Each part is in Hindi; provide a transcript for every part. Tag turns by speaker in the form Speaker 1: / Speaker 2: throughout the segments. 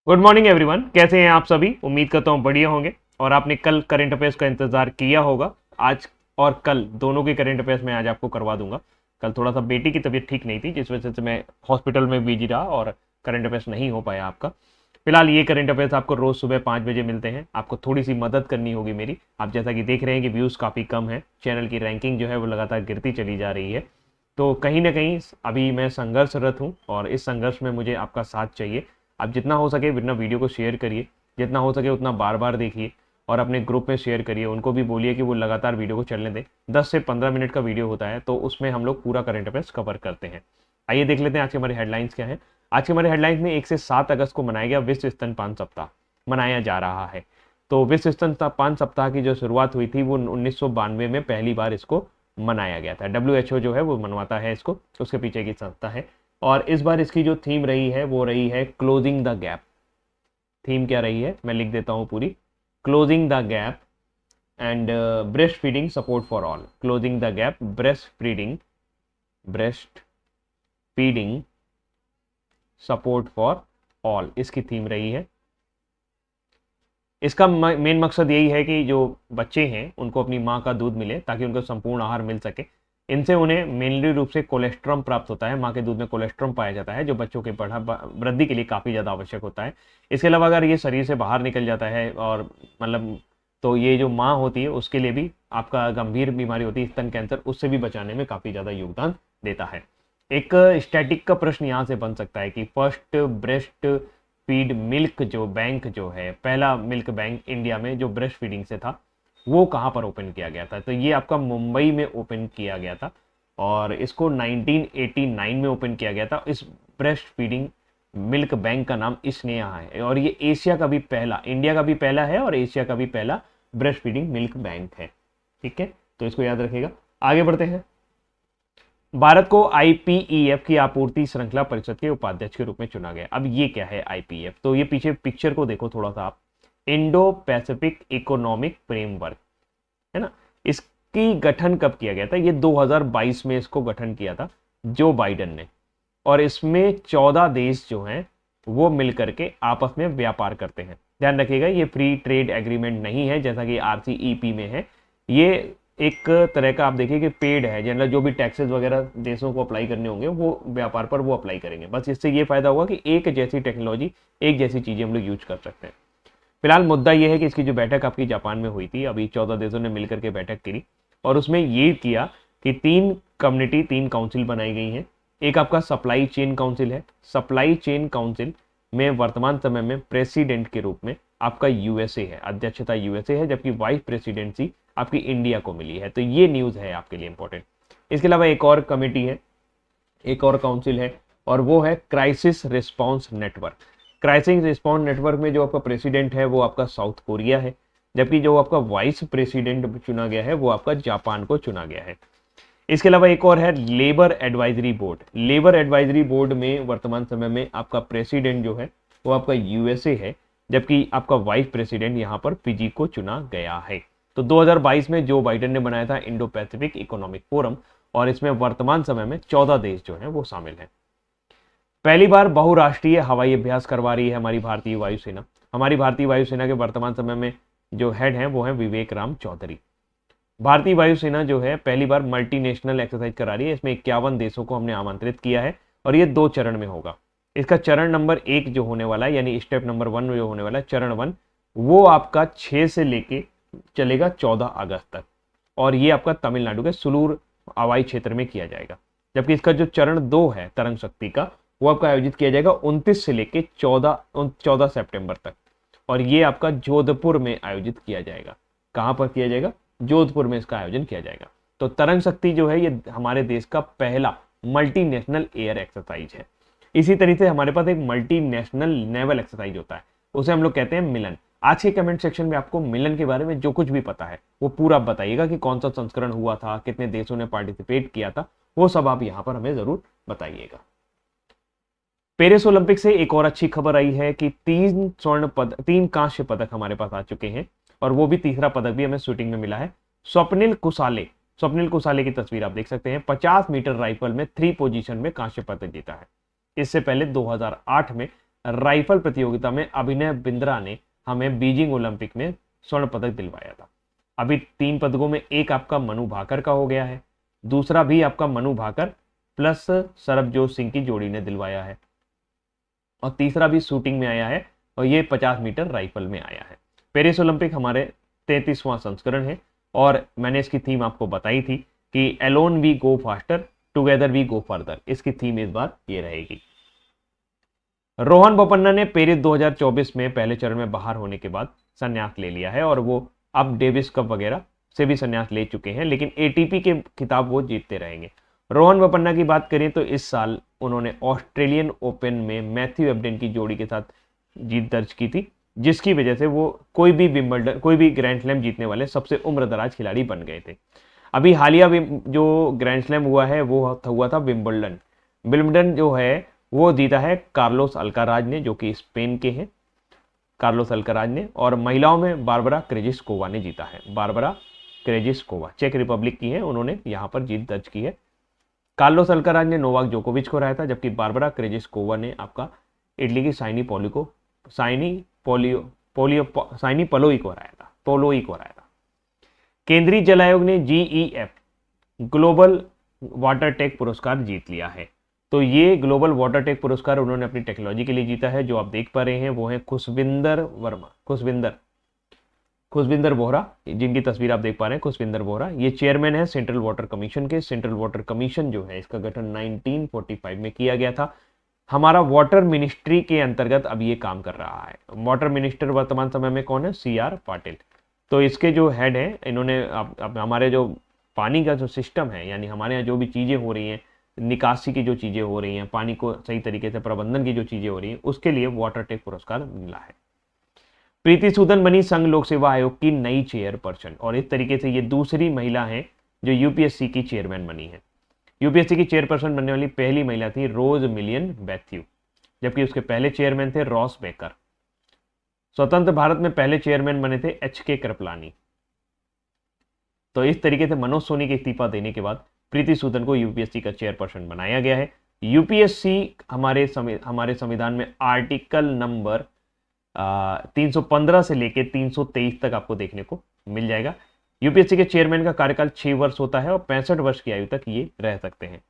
Speaker 1: गुड मॉर्निंग एवरीवन, कैसे हैं आप सभी। उम्मीद करता हूँ बढ़िया होंगे और आपने कल करंट अफेयर्स का इंतजार किया होगा। आज और कल दोनों के करंट अफेयर्स मैं आज आपको करवा दूंगा। कल थोड़ा सा बेटी की तबीयत ठीक नहीं थी, जिस वजह से मैं हॉस्पिटल में बिजी रहा और करंट अफेयर्स नहीं हो पाया आपका। फिलहाल ये करंट अफेयर्स आपको रोज सुबह 5 बजे मिलते हैं। आपको थोड़ी सी मदद करनी होगी मेरी। आप जैसा कि देख रहे हैं कि व्यूज़ काफ़ी कम है, चैनल की रैंकिंग जो है वो लगातार गिरती चली जा रही है। तो कहीं ना कहीं अभी मैं संघर्षरत हूँ और इस संघर्ष में मुझे आपका साथ चाहिए। आप जितना हो सके बिना वीडियो को शेयर करिए, जितना हो सके उतना बार बार देखिए और अपने ग्रुप में शेयर करिए। उनको भी बोलिए कि वो लगातार वीडियो को चलने दें। 10 से 15 मिनट का वीडियो होता है, तो उसमें हम लोग पूरा करंट अफेयर्स कवर करते हैं। आइए देख लेते हैं आज के हमारे हेडलाइंस क्या है। आज के हमारे हेडलाइंस में 1 से 7 अगस्त को मनाया गया विश्व स्तनपान सप्ताह मनाया जा रहा है। तो विश्व स्तनपान सप्ताह की जो शुरुआत हुई थी वो 1992 में पहली बार इसको मनाया गया था। WHO जो है वो मनवाता है इसको, उसके पीछे की संस्था है। और इस बार इसकी जो थीम रही है वो रही है क्लोजिंग द गैप। थीम क्या रही है मैं लिख देता हूं पूरी। Closing the gap and breast feeding support for all. Closing the gap breast feeding support for all, इसकी थीम रही है। इसका मेन मकसद यही है कि जो बच्चे हैं उनको अपनी माँ का दूध मिले ताकि उनको संपूर्ण आहार मिल सके। इनसे उन्हें मेनली रूप से कोलेस्ट्रॉल प्राप्त होता है। माँ के दूध में कोलेस्ट्रॉल पाया जाता है जो बच्चों के वृद्धि के लिए काफ़ी ज़्यादा आवश्यक होता है। इसके अलावा अगर ये शरीर से बाहर निकल जाता है और मतलब तो ये जो माँ होती है उसके लिए भी आपका गंभीर बीमारी होती है स्तन कैंसर, उससे भी बचाने में काफ़ी ज़्यादा योगदान देता है। एक स्टैटिक का प्रश्न यहाँ से बन सकता है कि फर्स्ट ब्रेस्ट फीड मिल्क जो बैंक जो है, पहला मिल्क बैंक इंडिया में जो ब्रेस्ट फीडिंग से था वो कहाँ पर ओपन किया गया था। तो ये आपका मुंबई में ओपन किया गया था और इसको 1989 में ओपन किया गया था। इस ब्रेस्ट फीडिंग मिल्क बैंक का नाम इसने यहाँ है और ये एशिया का भी पहला, इंडिया का भी पहला है और एशिया का भी पहला ब्रेस्ट फीडिंग मिल्क बैंक है। ठीक है, तो इसको याद रखिएगा। आगे बढ़ते हैं। भारत को IPEF की आपूर्ति श्रृंखला परिषद के उपाध्यक्ष के रूप में चुना गया। अब ये क्या है IPEF, तो ये पीछे पिक्चर को देखो थोड़ा सा आप। इंडो पैसिफिक इकोनॉमिक फ्रेमवर्क है ना। इसकी गठन कब किया गया था? ये 2022 में इसको गठन किया था जो बाइडन ने। और इसमें 14 देश जो हैं वो मिलकर के आपस में व्यापार करते हैं। ध्यान रखिएगा ये फ्री ट्रेड एग्रीमेंट नहीं है जैसा कि RCEP में है। ये एक तरह का आप देखिए कि पेड है, जनरल जो भी टैक्सेस वगैरह देशों को अप्लाई करने होंगे वो व्यापार पर वो अप्लाई करेंगे। बस इससे ये फायदा होगा कि एक जैसी टेक्नोलॉजी, एक जैसी चीजें हम लोग यूज कर सकते हैं। फिलहाल मुद्दा यह है कि इसकी जो बैठक आपकी जापान में हुई थी, अभी 14 देशों ने मिलकर के बैठक करी और उसमें ये किया कि 3 काउंसिल बनाई गई हैं। एक आपका सप्लाई चेन काउंसिल है। सप्लाई चेन काउंसिल में वर्तमान समय में प्रेसिडेंट के रूप में आपका USA है, अध्यक्षता USA है, जबकि वाइस प्रेसिडेंसी आपकी इंडिया को मिली है। तो ये न्यूज है आपके लिए इंपॉर्टेंट। इसके अलावा एक और कमेटी है, एक और काउंसिल है और वो है crisis response network. Crisis response network में जो आपका प्रेसिडेंट है वो आपका साउथ कोरिया है, जबकि जो आपका वाइस प्रेसिडेंट चुना गया है वो आपका जापान को चुना गया है। इसके अलावा एक और है labour advisory board. Labour advisory board में वर्तमान समय में आपका प्रेसिडेंट जो है वो आपका USA है, जबकि आपका वाइस प्रेसिडेंट यहाँ पर फिजी को चुना गया है। तो 2022 में जो बाइडेन ने बनाया था इंडो पैसिफिक इकोनॉमिक फोरम और इसमें वर्तमान समय में 14 देश जो हैं वो शामिल हैं। पहली बार बहुराष्ट्रीय हवाई अभ्यास करवा रही है हमारी भारतीय वायुसेना। हमारी भारतीय वायुसेना के वर्तमान समय में जो हेड हैं वो है विवेक राम चौधरी। भारतीय वायुसेना जो है पहली बार मल्टीनेशनल एक्सरसाइज करा रही है। इसमें 51 देशों को हमने आमंत्रित किया है और ये 2 चरण में होगा। इसका चरण नंबर 1 जो होने वाला है यानी स्टेप नंबर 1 जो होने वाला है, चरण 1, वो आपका 6 से लेके चलेगा 14 अगस्त तक और ये आपका तमिलनाडु के सुलूर हवाई क्षेत्र में किया जाएगा। जबकि इसका जो चरण 2 है तरंग शक्ति का, वो आपका आयोजित किया जाएगा 29 से लेके 14 सितंबर तक और ये आपका जोधपुर में आयोजित किया जाएगा। कहां पर किया जाएगा? जोधपुर में इसका आयोजन किया जाएगा। तो तरंग शक्ति जो है ये हमारे देश का पहला मल्टीनेशनल एयर एक्सरसाइज है। इसी तरीके से हमारे पास एक मल्टीनेशनल नेवल एक्सरसाइज होता है, उसे हम लोग कहते हैं मिलन। आज के कमेंट सेक्शन में आपको मिलन के बारे में जो कुछ भी पता है वो पूरा बताइएगा कि कौन सा संस्करण हुआ था, कितने देशों ने पार्टिसिपेट किया था, वो सब आप यहाँ पर हमें जरूर बताइएगा। पेरिस ओलंपिक से एक और अच्छी खबर आई है कि 3 कांस्य पदक हमारे पास आ चुके हैं और वो भी तीसरा पदक भी हमें शूटिंग में मिला है। स्वप्निल कुसाले की तस्वीर आप देख सकते हैं। 50 मीटर राइफल में 3 पोजीशन में कांस्य पदक जीता है। इससे पहले 2008 में राइफल प्रतियोगिता में अभिनव बिंद्रा ने हमें बीजिंग ओलंपिक में स्वर्ण पदक दिलवाया था। अभी 3 पदकों में एक आपका मनु भाकर का हो गया है, दूसरा भी आपका मनु भाकर प्लस सरबजोत सिंह की जोड़ी ने दिलवाया है, और तीसरा भी शूटिंग में आया है, और ये 50 मीटर राइफल में आया है। पेरिस ओलंपिक हमारे 33वां संस्करण है, और मैंने इसकी थीम आपको बताई थी कि alone we go faster, together we go further. इसकी थीम इस बार ये रहेगी। रोहन बोपन्ना ने पेरिस 2024 में पहले चरण में बाहर होने के बाद संन्यास ले लिया है, और वो अब डेविस कप वगैरह से भी संन्यास ले चुके हैं, लेकिन एटीपी के खिताब वो जीतते रहेंगे। रोहन बोपन्ना की बात करें तो इस साल उन्होंने ऑस्ट्रेलियन ओपन में मैथ्यू एबडेन की जोड़ी के साथ जीत दर्ज की थी, जिसकी वजह से वो कोई भी ग्रैंड स्लैम जीतने वाले सबसे उम्रदराज खिलाड़ी बन गए थे। अभी हालिया जो ग्रैंड स्लैम हुआ है वो हुआ था विंबलडन। विंबलडन जो है वो जीता है कार्लोस अल्काराज ने, जो कि स्पेन के हैं, कार्लोस अल्काराज ने, और महिलाओं में बारबरा क्रेजिस्कोवा ने जीता है। बारबरा क्रेजिस्कोवा चेक रिपब्लिक की है, उन्होंने यहाँ पर जीत दर्ज की है। कार्लोस अल्काराज ने नोवाक जोकोविच को हराया था, जबकि बारबरा क्रेजिस्कोवा ने आपका इटली की साइनी पोलोई को हराया था। केंद्रीय जल आयोग ने GEF ग्लोबल वाटर टेक पुरस्कार जीत लिया है। तो ये ग्लोबल वाटर टेक पुरस्कार उन्होंने अपनी टेक्नोलॉजी के लिए जीता है। जो आप देख पा रहे हैं वो है खुशविंदर बोहरा, जिनकी तस्वीर आप देख पा रहे हैं, खुशविंदर बोहरा। ये चेयरमैन है सेंट्रल वाटर कमीशन के। सेंट्रल वाटर कमीशन जो है इसका गठन 1945 में किया गया था। हमारा वाटर मिनिस्ट्री के अंतर्गत अब ये काम कर रहा है। वाटर मिनिस्टर वर्तमान समय में कौन है? CR पाटिल। तो इसके जो हेड है, इन्होंने अब हमारे जो पानी का जो सिस्टम है, यानी हमारे यहाँ जो भी चीज़ें हो रही हैं, निकासी की जो चीज़ें हो रही हैं, पानी को सही तरीके से प्रबंधन की जो चीज़ें हो रही हैं, उसके लिए वाटर टेक पुरस्कार मिला है। प्रीति सूदन बनी संघ लोक सेवा आयोग की नई चेयरपर्सन, और इस तरीके से ये दूसरी महिला है जो UPSC की चेयरमैन बनी है। UPSC की चेयरपर्सन बनने वाली पहली महिला थी रोज मिलियन मैथ्यू, जबकि उसके पहले चेयरमैन थे रॉस बेकर। स्वतंत्र भारत में पहले चेयरमैन बने थे HK कृपलानी। तो इस तरीके से मनोज सोनी के इस्तीफा देने के बाद प्रीति सूदन को UPSC का चेयरपर्सन बनाया गया है। UPSC हमारे संविधान में आर्टिकल नंबर 315 से लेके 323 तक आपको देखने को मिल जाएगा। UPSC के चेयरमैन का कार्यकाल 6 वर्ष होता है, और 65 वर्ष की आयु तक ये रह सकते हैं।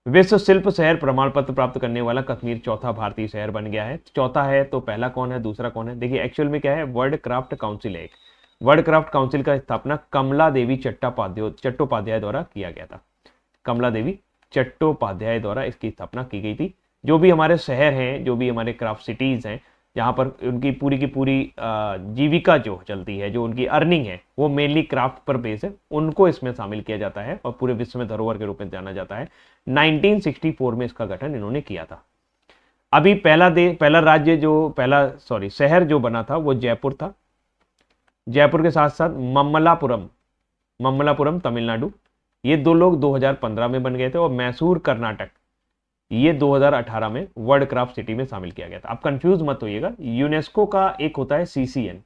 Speaker 1: विश्व शिल्प शहर प्रमाण पत्र प्राप्त करने वाला कश्मीर चौथा भारतीय शहर बन गया है। चौथा है तो पहला कौन है, दूसरा कौन है? देखिए एक्चुअल में क्या है, वर्ल्ड क्राफ्ट काउंसिल है। वर्ल्ड क्राफ्ट काउंसिल का स्थापना कमला देवी चट्टोपाध्याय द्वारा किया गया था। कमला देवी चट्टोपाध्याय द्वारा इसकी स्थापना की गई थी। जो भी हमारे शहर हैं, जो भी हमारे क्राफ्ट सिटीज हैं, जहाँ पर उनकी पूरी की पूरी जीविका जो चलती है, जो उनकी अर्निंग है, वो मेनली क्राफ्ट पर बेस है, उनको इसमें शामिल किया जाता है और पूरे विश्व में धरोहर के रूप में जाना जाता है। 1964 में इसका गठन इन्होंने किया था। अभी शहर जो बना था वो जयपुर था। जयपुर के साथ साथ मम्मलापुरम तमिलनाडु, ये दो लोग 2015 में बन गए थे, और मैसूर कर्नाटक ये 2018 में वर्ल्ड क्राफ्ट सिटी में शामिल किया गया था। आप कंफ्यूज मत होइएगा, यूनेस्को का एक होता है CCN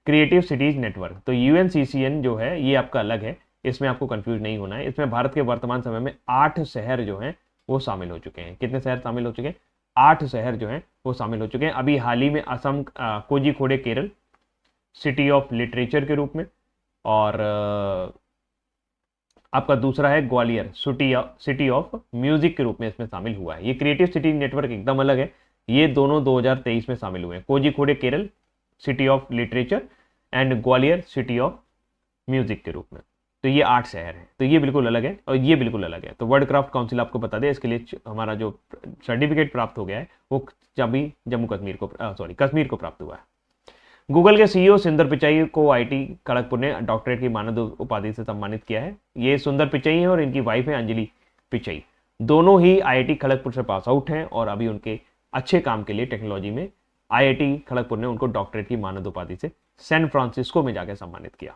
Speaker 1: क्रिएटिव सिटीज नेटवर्क, तो UNCCN जो है ये आपका अलग है, इसमें आपको कंफ्यूज नहीं होना है। इसमें भारत के वर्तमान समय में 8 शहर जो हैं वो शामिल हो चुके हैं। कितने शहर शामिल हो चुके हैं? 8 शहर जो हैं वो शामिल हो चुके हैं। अभी हाल ही में Assam Kozhikode Kerala city of literature के रूप में, और आपका दूसरा है ग्वालियर सिटी ऑफ म्यूजिक के रूप में इसमें शामिल हुआ है। ये क्रिएटिव सिटी नेटवर्क एकदम अलग है, ये दोनों 2023 में शामिल हुए हैं। Kozhikode Kerala city of literature and Gwalior city of music के रूप में। तो ये 8 शहर हैं, तो ये बिल्कुल अलग है और ये बिल्कुल अलग है। तो वर्ल्ड क्राफ्ट काउंसिल आपको बता दें, इसके लिए हमारा जो सर्टिफिकेट प्राप्त हो गया है वो कश्मीर को प्राप्त हुआ है। गूगल के CEO सुंदर पिचाई को IIT खड़गपुर ने डॉक्टरेट की मानद उपाधि से सम्मानित किया है। ये सुंदर पिचाई हैं और इनकी वाइफ है अंजलि पिचाई। दोनों ही IIT खड़गपुर से पास आउट हैं, और अभी उनके अच्छे काम के लिए टेक्नोलॉजी में IIT खड़गपुर ने उनको डॉक्टरेट की मानद उपाधि से सैन फ्रांसिस्को में जाकर सम्मानित किया।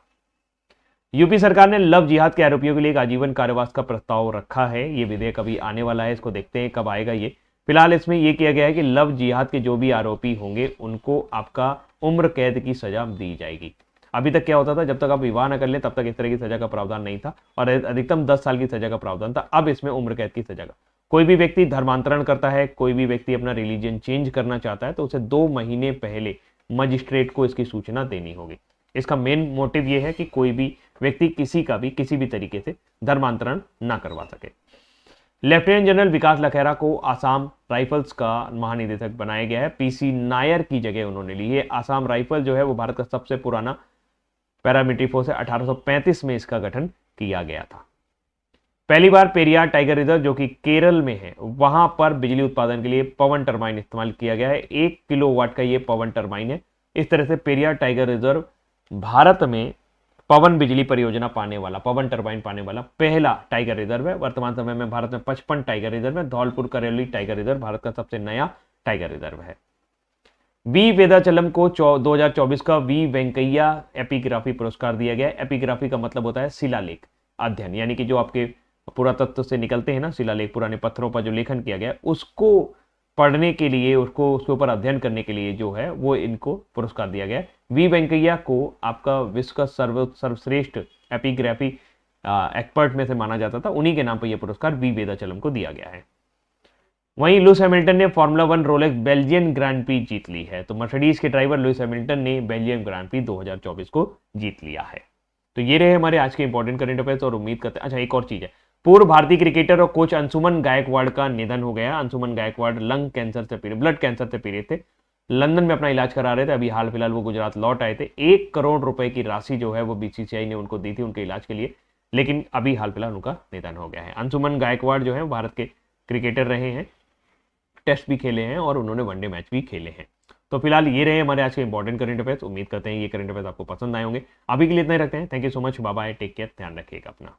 Speaker 1: यूपी सरकार ने लव जिहाद के आरोपियों के लिए एक आजीवन कारावास का प्रस्ताव रखा है। ये विधेयक अभी आने वाला है, इसको देखते हैं कब आएगा ये। फिलहाल इसमें यह किया गया है कि लव जिहाद के जो भी आरोपी होंगे उनको आपका उम्र कैद की सजा दी जाएगी। अभी तक क्या होता था, जब तक आप विवाह न कर ले तब तक इस तरह की सजा का प्रावधान नहीं था, और अधिकतम 10 साल की सजा का प्रावधान था। अब इसमें उम्र कैद की सजा का कोई भी व्यक्ति धर्मांतरण करता है, कोई भी व्यक्ति अपना रिलीजन चेंज करना चाहता है तो उसे 2 महीने पहले मजिस्ट्रेट को इसकी सूचना देनी होगी। इसका मेन मोटिव यह है कि कोई भी व्यक्ति किसी भी तरीके से धर्मांतरण ना करवा सके। लेफ्टिनेंट जनरल विकास लखेरा को आसाम राइफल्स का महानिदेशक बनाया गया है। पीसी नायर की जगह उन्होंने ली है। आसाम राइफल जो है वो भारत का सबसे पुराना पैरामिलिट्री फोर्स है। 1835 में इसका गठन किया गया था। पहली बार पेरियार टाइगर रिजर्व जो कि केरल में है, वहां पर बिजली उत्पादन के लिए पवन टरबाइन इस्तेमाल किया गया है। 1 किलोवाट का ये पवन टरबाइन है। इस तरह से पेरियार टाइगर रिजर्व भारत में पवन बिजली परियोजना पाने वाला, पवन टरबाइन पाने वाला पहला टाइगर रिजर्व है। वर्तमान समय में भारत में 55 टाइगर रिजर्व है। धौलपुर करौली टाइगर रिजर्व भारत का सबसे नया टाइगर रिजर्व है। वी वेदाचलम को 2024 का वी वेंकैया एपिग्राफी पुरस्कार दिया गया। एपिग्राफी का मतलब होता है शिलालेख अध्ययन, यानी कि जो आपके पुरातत्व से निकलते हैं ना शिलालेख, पुराने पत्थरों पर जो लेखन किया गया उसको पढ़ने के लिए, उसके ऊपर अध्ययन करने के लिए जो है वो इनको पुरस्कार दिया गया है। वी वेंकैया को आपका विश्व का सर्वश्रेष्ठ एपिग्राफी एक्सपर्ट में से माना जाता था। उन्हीं के नाम पर यह पुरस्कार वी वेदाचलम को दिया गया है। वहीं लुइस हैमिल्टन ने Formula 1 Rolex Belgian Grand Prix जीत ली है। तो मर्सिडीज के ड्राइवर लुइस हैमिल्टन ने बेल्जियन ग्रांड प्री 2024 को जीत लिया है। तो ये रहे हमारे आज के इंपॉर्टेंट करंट अफेयर्स और उम्मीद करते हैं। अच्छा, एक और चीज है, पूर्व भारतीय क्रिकेटर और कोच अंशुमन गायकवाड़ का निधन हो गया। अंशुमन गायकवाड़ ब्लड कैंसर से पीड़ित थे। लंदन में अपना इलाज करा रहे थे। अभी हाल फिलहाल वो गुजरात लौट आए थे। 1 करोड़ रुपए की राशि जो है वो बीसीसीआई ने उनको दी थी उनके इलाज के लिए, लेकिन अभी हाल फिलहाल उनका निधन हो गया है। अंशुमन गायकवाड़ जो है भारत के क्रिकेटर रहे हैं, टेस्ट भी खेले हैं और उन्होंने वनडे मैच भी खेले हैं। तो फिलहाल ये रहे हमारे आज के इंपॉर्टेंट करंट अफेयर्स। उम्मीद करते हैं ये करंट अफेयर्स आपको पसंद आए होंगे। अभी के लिए इतना ही रखते हैं। Thank you so much, bye bye, take care, ध्यान रखिएगा अपना।